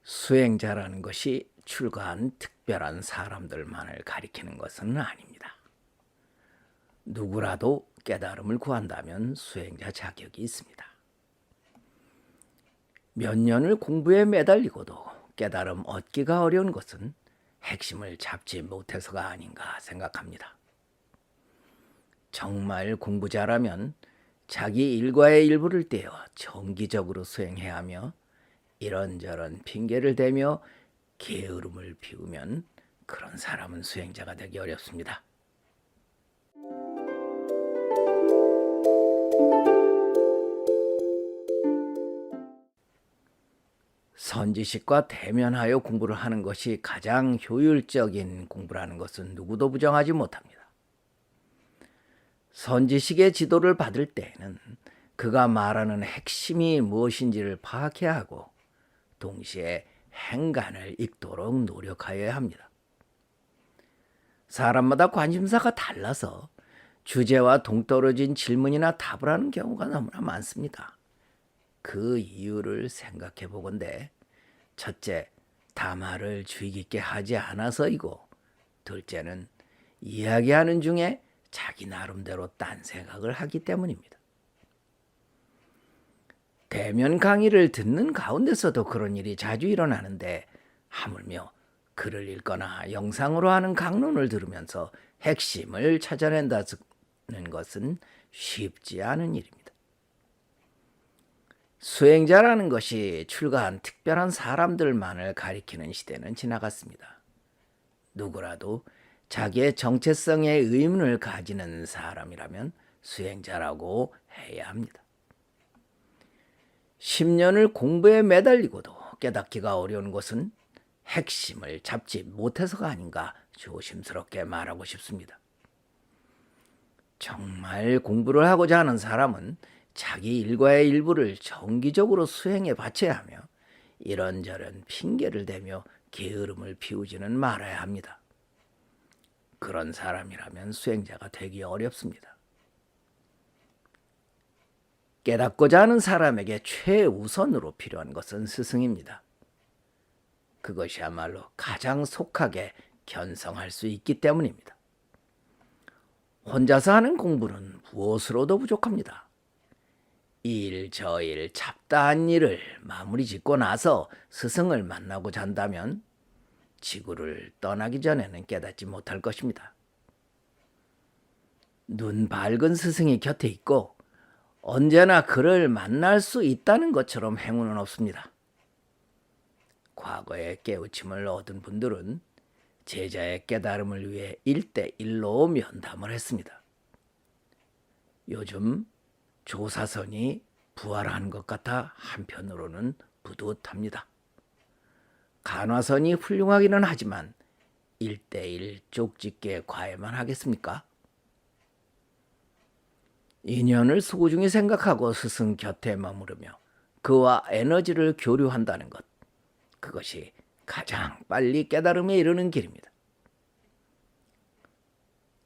수행자라는 것이 출가한 특별한 사람들만을 가리키는 것은 아닙니다. 누구라도 깨달음을 구한다면 수행자 자격이 있습니다. 몇 년을 공부에 매달리고도 깨달음 얻기가 어려운 것은 핵심을 잡지 못해서가 아닌가 생각합니다. 정말 공부 잘하면 자기 일과의 일부를 떼어 정기적으로 수행해야 하며 이런저런 핑계를 대며 게으름을 피우면 그런 사람은 수행자가 되기 어렵습니다. 선지식과 대면하여 공부를 하는 것이 가장 효율적인 공부라는 것은 누구도 부정하지 못합니다. 선지식의 지도를 받을 때에는 그가 말하는 핵심이 무엇인지를 파악해야 하고 동시에 행간을 읽도록 노력하여야 합니다. 사람마다 관심사가 달라서 주제와 동떨어진 질문이나 답을 하는 경우가 너무나 많습니다. 그 이유를 생각해 보건대 첫째, 담화를 주의 깊게 하지 않아서이고 둘째는 이야기하는 중에 자기 나름대로 딴 생각을 하기 때문입니다. 대면 강의를 듣는 가운데서도 그런 일이 자주 일어나는데 하물며 글을 읽거나 영상으로 하는 강론을 들으면서 핵심을 찾아낸다는 것은 쉽지 않은 일입니다. 수행자라는 것이 출가한 특별한 사람들만을 가리키는 시대는 지나갔습니다. 누구라도 자기의 정체성에 의문을 가지는 사람이라면 수행자라고 해야 합니다. 10년을 공부에 매달리고도 깨닫기가 어려운 것은 핵심을 잡지 못해서가 아닌가 조심스럽게 말하고 싶습니다. 정말 공부를 하고자 하는 사람은 자기 일과의 일부를 정기적으로 수행해 바쳐야 하며 이런저런 핑계를 대며 게으름을 피우지는 말아야 합니다. 그런 사람이라면 수행자가 되기 어렵습니다. 깨닫고자 하는 사람에게 최우선으로 필요한 것은 스승입니다. 그것이야말로 가장 속하게 견성할 수 있기 때문입니다. 혼자서 하는 공부는 무엇으로도 부족합니다. 이 일 저 일 잡다한 일을 마무리 짓고 나서 스승을 만나고자 한다면 지구를 떠나기 전에는 깨닫지 못할 것입니다. 눈 밝은 스승이 곁에 있고 언제나 그를 만날 수 있다는 것처럼 행운은 없습니다. 과거에 깨우침을 얻은 분들은 제자의 깨달음을 위해 1대1로 면담을 했습니다. 요즘 조사선이 부활한 것 같아 한편으로는 뿌듯합니다. 간화선이 훌륭하기는 하지만 1대1 쪽집게 과외만 하겠습니까? 인연을 소중히 생각하고 스승 곁에 머무르며 그와 에너지를 교류한다는 것, 그것이 가장 빨리 깨달음에 이르는 길입니다.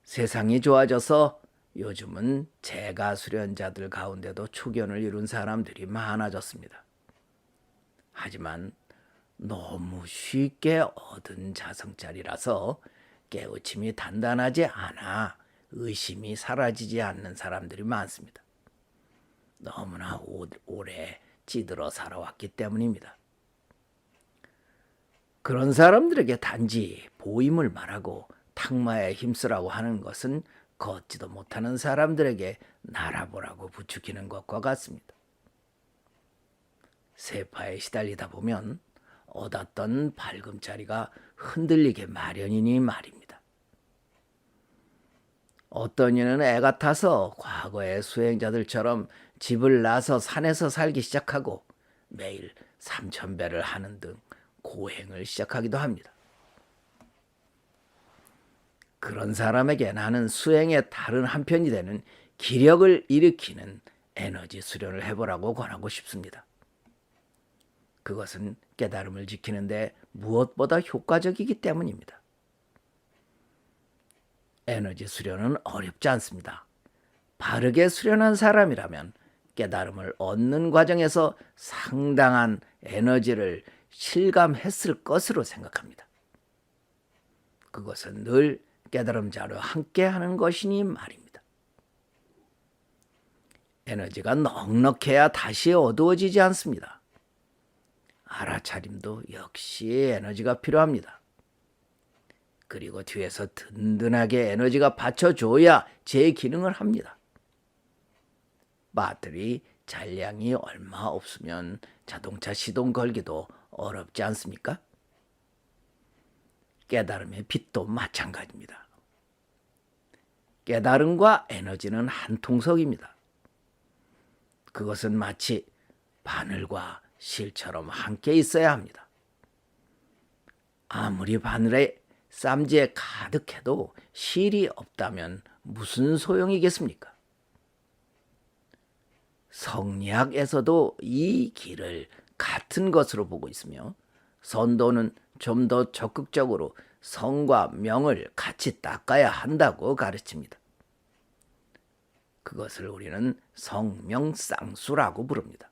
세상이 좋아져서 요즘은 재가 수련자들 가운데도 초견을 이룬 사람들이 많아졌습니다. 하지만 너무 쉽게 얻은 자성짜리라서 깨우침이 단단하지 않아 의심이 사라지지 않는 사람들이 많습니다. 너무나 오래 찌들어 살아왔기 때문입니다. 그런 사람들에게 단지 보임을 말하고 탁마에 힘쓰라고 하는 것은 걷지도 못하는 사람들에게 날아보라고 부추기는 것과 같습니다. 세파에 시달리다 보면 얻었던 발금자리가 흔들리게 마련이니 말입니다. 어떤 이는 애가 타서 과거의 수행자들처럼 집을 나서 산에서 살기 시작하고 매일 3,000배를 하는 등 고행을 시작하기도 합니다. 그런 사람에게 나는 수행의 다른 한편이 되는 기력을 일으키는 에너지 수련을 해보라고 권하고 싶습니다. 그것은 깨달음을 지키는데 무엇보다 효과적이기 때문입니다. 에너지 수련은 어렵지 않습니다. 바르게 수련한 사람이라면 깨달음을 얻는 과정에서 상당한 에너지를 실감했을 것으로 생각합니다. 그것은 늘 깨달음자로 함께하는 것이니 말입니다. 에너지가 넉넉해야 다시 어두워지지 않습니다. 알아차림도 역시 에너지가 필요합니다. 그리고 뒤에서 든든하게 에너지가 받쳐줘야 제 기능을 합니다. 배터리 잔량이 얼마 없으면 자동차 시동 걸기도 어렵지 않습니까? 깨달음의 빛도 마찬가지입니다. 깨달음과 에너지는 한 통속입니다. 그것은 마치 바늘과 실처럼 함께 있어야 합니다. 아무리 바늘에 쌈지에 가득해도 실이 없다면 무슨 소용이겠습니까? 성리학에서도 이 길을 같은 것으로 보고 있으며 선도는 좀 더 적극적으로 성과 명을 같이 닦아야 한다고 가르칩니다. 그것을 우리는 성명쌍수라고 부릅니다.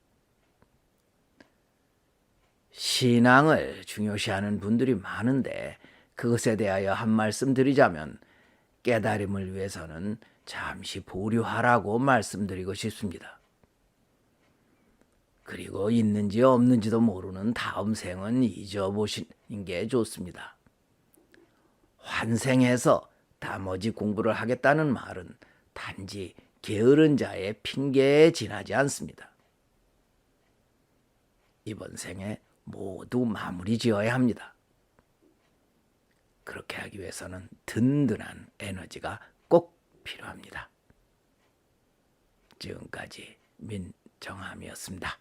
신앙을 중요시하는 분들이 많은데 그것에 대하여 한 말씀 드리자면 깨달음을 위해서는 잠시 보류하라고 말씀드리고 싶습니다. 그리고 있는지 없는지도 모르는 다음 생은 잊어보시는 게 좋습니다. 환생해서 나머지 공부를 하겠다는 말은 단지 게으른 자의 핑계에 지나지 않습니다. 이번 생에 모두 마무리 지어야 합니다. 그렇게 하기 위해서는 든든한 에너지가 꼭 필요합니다. 지금까지 민정함이었습니다.